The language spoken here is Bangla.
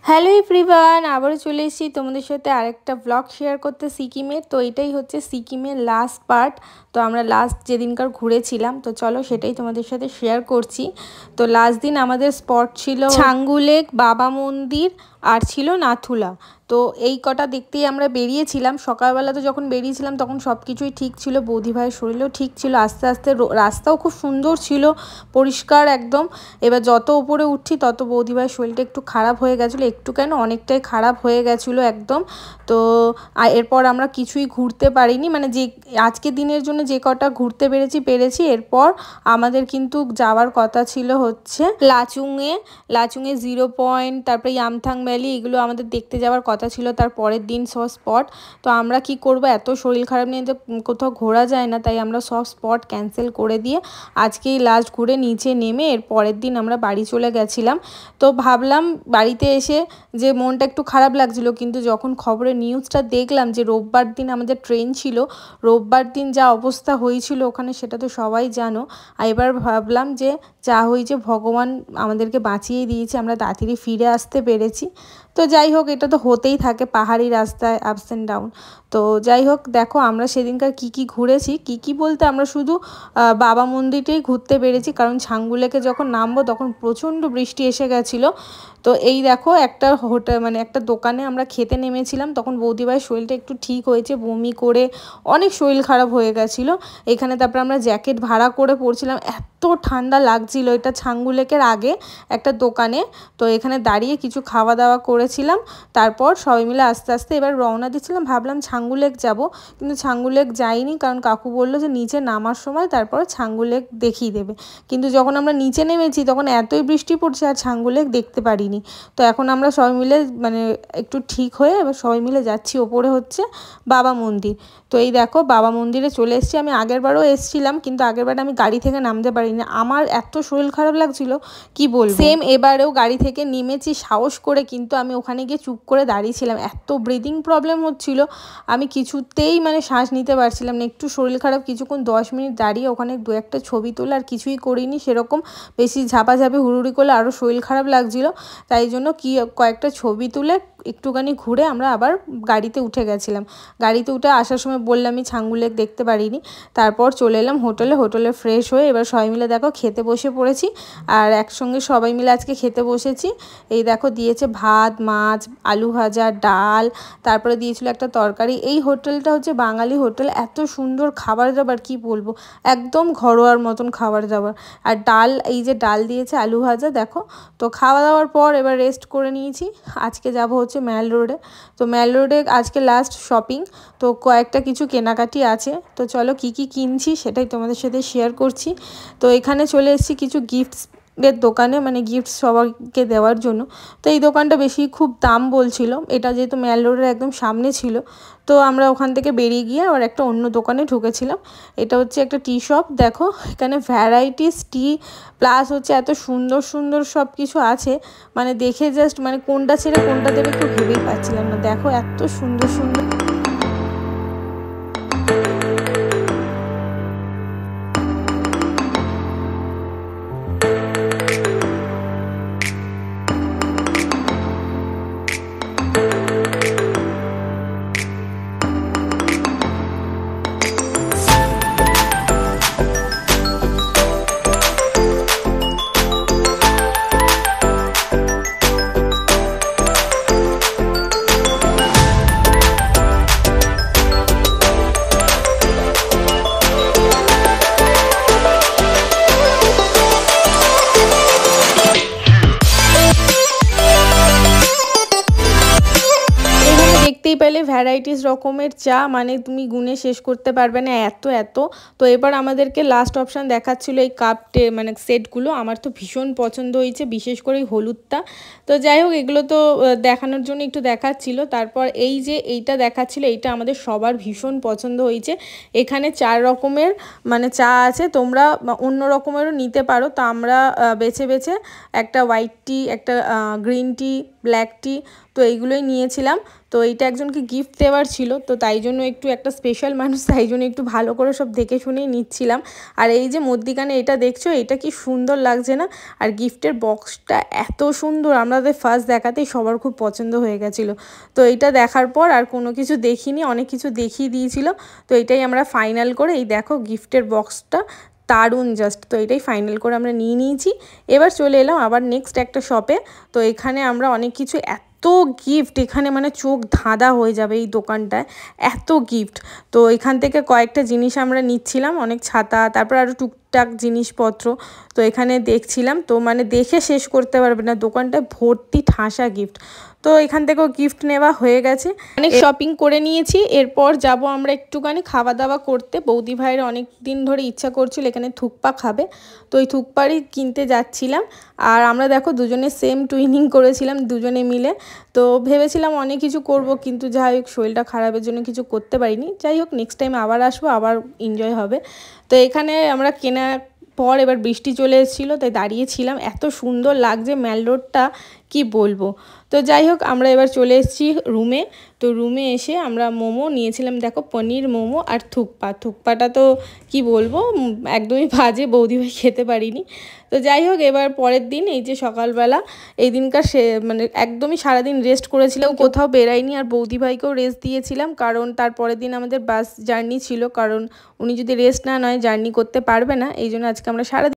হ্যালো এভরিওয়ান, আবারও চলে এসেছি তোমাদের সাথে আরেকটা ব্লগ শেয়ার করতে সিকিমের। তো এটাই হচ্ছে সিকিমের লাস্ট পার্ট। তো আমরা লাস্ট যেদিনকার ঘুরেছিলাম, তো চলো সেটাই তোমাদের সাথে শেয়ার করছি। তো লাস্ট দিন আমাদের স্পট ছিল ছাঙ্গু লেক, বাবা মন্দির আর ছিল নাথুলা। তো এই কটা দেখতেই আমরা বেরিয়েছিলাম। সকালবেলা তো যখন বেরিয়েছিলাম তখন সব কিছুই ঠিক ছিল, বৌদি ভাইয়ের শরীরও ঠিক ছিল। আস্তে আস্তে রাস্তাও খুব সুন্দর ছিল, পরিষ্কার একদম। এবার যত উপরে উঠছি তত বৌদি ভাইয়ের শরীরটা একটু খারাপ হয়ে গেছিলো, একটু কেন অনেকটাই খারাপ হয়ে গেছিলো একদম। তো এরপর আমরা কিছুই ঘুরতে পারিনি, মানে যে আজকের দিনের জন্য যে কটা ঘুরতে পেরেছি। এরপর আমাদের কিন্তু যাওয়ার কথা ছিল হচ্ছে লাচুংয়ে 0 পয়েন্ট, তারপরে ইয়ামথাং ভ্যালি, এগুলো আমাদের দেখতে যাওয়ার কথা ছিল তার পরের দিন সব স্পট। তো আমরা কি করব, এত শরীর খারাপ নিয়ে তো কোথাও ঘোরা যায় না, তাই আমরা সব স্পট ক্যান্সেল করে দিয়ে আজকেই লাস্ট ঘুরে নিচে নেমে এর পরের দিন আমরা বাড়ি চলে গেছিলাম। তো ভাবলাম বাড়িতে এসে যে মনটা একটু খারাপ লাগছিল, কিন্তু যখন খবরের নিউজটা দেখলাম যে রোববার দিন আমাদের ট্রেন ছিল, রোববার দিন যা অবস্থা হয়েছিল ওখানে সেটা তো সবাই জানো। আর এবার ভাবলাম যে যা হয়েছে ভগবান আমাদেরকে বাঁচিয়ে দিয়েছে, আমরা তাড়াতাড়ি ফিরে আসতে পেরেছি। তো যাই হোক, এটা তো হতেই থাকে পাহাড়ি রাস্তায়, আপস অ্যান্ড ডাউন। তো যাই হোক, দেখো আমরা সেদিনকার কি ঘুরেছি, কি বলতে আমরা শুধু বাবা মন্দিরটাই ঘুরতে পেরেছি, কারণ ছাঙ্গু লেকে যখন নামবো তখন প্রচণ্ড বৃষ্টি এসে গেছিলো। তো এই দেখো একটা হোটেল, মানে একটা দোকানে আমরা খেতে নেমেছিলাম, তখন বৌদিভাইয়ের শরীরটা একটু ঠিক হয়েছে, বমি করে অনেক শরীর খারাপ হয়ে গেছিলো এখানে। তারপর আমরা জ্যাকেট ভাড়া করে পড়ছিলাম, এত ঠান্ডা লাগছিল। এটা ছাঙ্গু লেকের আগে একটা দোকানে, তো এখানে দাঁড়িয়ে কিছু খাওয়া দাওয়া করেছিলাম। তারপর সবাই মিলে আস্তে আস্তে এবার রওনা দিচ্ছিলাম, ভাবলাম ছাঙ্গু লেক যাবো, কিন্তু ছাঙ্গু লেক যাইনি, কারণ কাকু বললো যে নিচে নামার সময় তারপর ছাঙ্গু লেক দেখিয়ে দেবে। কিন্তু যখন আমরা নিচে নেমেছি তখন এতই বৃষ্টি পড়ছে আর ছাঙ্গু লেক দেখতে পারিনি। তো এখন আমরা সবাই মিলে মানে একটু ঠিক হয়ে এবার সবাই মিলে যাচ্ছি ওপরে হচ্ছে বাবা মন্দির। তো এই দেখো বাবা মন্দিরে চলে এসেছি। আমি আগেরবারও এসেছিলাম, কিন্তু আগেরবার আমি গাড়ি থেকে নামতে পারিনি, আমার এত শরীর খারাপ লাগছিল কি বলবো। সেম এবারেও গাড়ি থেকে নেমেছি সাহস করে, কিন্তু আমি ওখানে গিয়ে চুপ করে দাঁড়িয়েছিলাম, এত ব্রিদিং প্রবলেম হচ্ছিল, আমি কিছুতেই মানে শ্বাস নিতে পারছিলাম না। একটু শরীর খারাপ, কিছুক্ষণ 10 মিনিট দাঁড়িয়ে ওখানে 2-একটা ছবি তোলা, আর কিছুই করিনি সেরকম। বেশি ঝাপাঝাপি হুড়ুড়ি করলে আরও শরীর খারাপ লাগছিল, তাই জন্য কয়েকটা ছবি তুলে একটুখানি ঘুরে আমরা আবার গাড়িতে উঠে গেছিলাম। গাড়িতে উঠে আসার সময় বললাম আমি ছাঙ্গু লেক দেখতে পারিনি। তারপর চলে এলাম হোটেলে ফ্রেশ হয়ে এবার সবাই মিলে দেখো খেতে বসে পড়েছি, আর একসঙ্গে সবাই মিলে আজকে খেতে বসেছি। এই দেখো দিয়েছে ভাত, মাছ, আলু ভাজা, ডাল, তারপরে দিয়েছিল একটা তরকারি। এই হোটেলটা হচ্ছে বাঙালি হোটেল, এত সুন্দর খাবার দাবার কি বলবো, একদম ঘরোয়ার মতন খাবার দাবার। আর ডাল, এই যে ডাল দিয়েছে, আলু ভাজা, দেখো। তো খাওয়া দাওয়ার পর এবার রেস্ট করে নিয়েছি। আজকে যাব হচ্ছে ম্যাল রোডে। তো ম্যাল রোডে আজকে লাস্ট শপিং, তো কয়েকটা কিছু কেনাকাটি আছে। তো চলো কি কিনছি সেটাই তোমাদের সাথে শেয়ার করছি। তো এখানে চলে এসেছি কিছু গিফটের দোকানে, মানে গিফট সবাইকে দেওয়ার জন্য। তো এই দোকানটা বেশি খুব দাম বলছিল, এটা যেহেতু ম্যাল রোডের একদম সামনে ছিল। তো আমরা ওখান থেকে বেরিয়ে গিয়ে আবার একটা অন্য দোকানে ঢুকেছিলাম। এটা হচ্ছে একটা টি শপ, দেখো এখানে ভ্যারাইটিস টি প্লাস হচ্ছে এত সুন্দর সব কিছু আছে, মানে দেখে জাস্ট মানে কোনটা ছেড়ে কোনটা দেবে একটু ভেবেই পাচ্ছিলাম না। দেখো এত সুন্দর। দেখতেই পেলে ভ্যারাইটিস রকমের চা, মানে তুমি গুনে শেষ করতে পারবে না, এত। তো এবার আমাদেরকে লাস্ট অপশান দেখাচ্ছিলো এই মানে সেটগুলো। আমার তো ভীষণ পছন্দ হয়েছে, বিশেষ করে এই হলুদটা। তো যাই হোক, এগুলো তো দেখানোর জন্য একটু দেখাচ্ছিল। তারপর এই যে এইটা দেখাচ্ছিলো, এইটা আমাদের সবার ভীষণ পছন্দ হয়েছে। এখানে 4 রকমের মানে চা আছে, তোমরা অন্য রকমেরও নিতে পারো। তো আমরা বেছে একটা হোয়াইট টি, একটা গ্রিন টি, ব্ল্যাক টি, তো এইগুলোই নিয়েছিলাম। তো এইটা একজনকে গিফট দেওয়ার ছিল, তো তাই জন্য একটু একটা স্পেশাল মানুষ, তাই জন্য একটু ভালো করে সব দেখে শুনেই নিচ্ছিলাম। আর এই যে মধ্যিখানে এটা দেখছো, এটা কি সুন্দর লাগছে না? আর গিফটের বক্সটা এত সুন্দর, আমাদের ফার্স্ট দেখাতেই সবার খুব পছন্দ হয়ে গেছিলো। তো এইটা দেখার পর আর কোনো কিছু দেখিনি, অনেক কিছু দেখিয়ে দিয়েছিল। তো এটাই আমরা ফাইনাল করে, এই দেখো গিফটের বক্সটা দারুণ জাস্ট। তো এটাই ফাইনাল করে আমরা নিয়ে নিয়েছি। এবার চলে এলাম আবার নেক্সট একটা শপে। তো এখানে আমরা অনেক কিছু, এত গিফট এখানে মানে চোখ ধাঁধা হয়ে যাবে এই দোকানটায়, এত গিফট। তো এখান থেকে কয়েকটা জিনিস আমরা নিচ্ছিলাম, অনেক ছাতা, তারপর আরও টুকটাক জিনিসপত্র। তো এখানে দেখছিলাম, তো মানে দেখে শেষ করতে পারবে না, দোকানটা ভর্তি ঠাসা গিফট। তো এখান থেকেও গিফট নেওয়া হয়ে গেছে, অনেক শপিং করে নিয়েছি। এরপর যাব আমরা একটুখানি খাওয়া দাওয়া করতে। বৌদি ভাইয়ের অনেক দিন ধরে ইচ্ছা করছিল এখানে থুকপা খাবে, তো ওই থুকপারই কিনতে যাচ্ছিলাম। আর আমরা দেখো দুজনে সেম টুইনিং করেছিলাম দুজনে মিলে। তো ভেবেছিলাম অনেক কিছু করব, কিন্তু যাই হোক শরীরটা খারাপের জন্য কিছু করতে পারিনি। যাই হোক নেক্সট টাইম আবার আসবো, আবার এনজয় হবে। তো এখানে আমরা কেনা পর এবার বৃষ্টি চলে এসেছিলো, তাই দাঁড়িয়েছিলাম, এত সুন্দর লাগছে ম্যাল রোডটা, কি বলবো। তো যাই হোক আমরা এবার চলে এসেছি রুমে। তো রুমে এসে আমরা মোমো নিয়েছিলাম, দেখো পনির মোমো আর থুকপাটা তো কি বলবো, একদমই বাজে, বৌদিভাই খেতে পারিনি। তো যাই হোক এবার পরের দিন, এই যে সকালবেলা, এই দিনকার মানে একদমই সারাদিন রেস্ট করেছিলাম, কোথাও বেরাইনি। আর বৌদিভাইকেও রেস্ট দিয়েছিলাম, কারণ তার পরের দিন আমাদের বাস জার্নি ছিল, কারণ উনি যদি রেস্ট না নয় জার্নি করতে পারবে না। এই জন্য আজকে আমরা সারা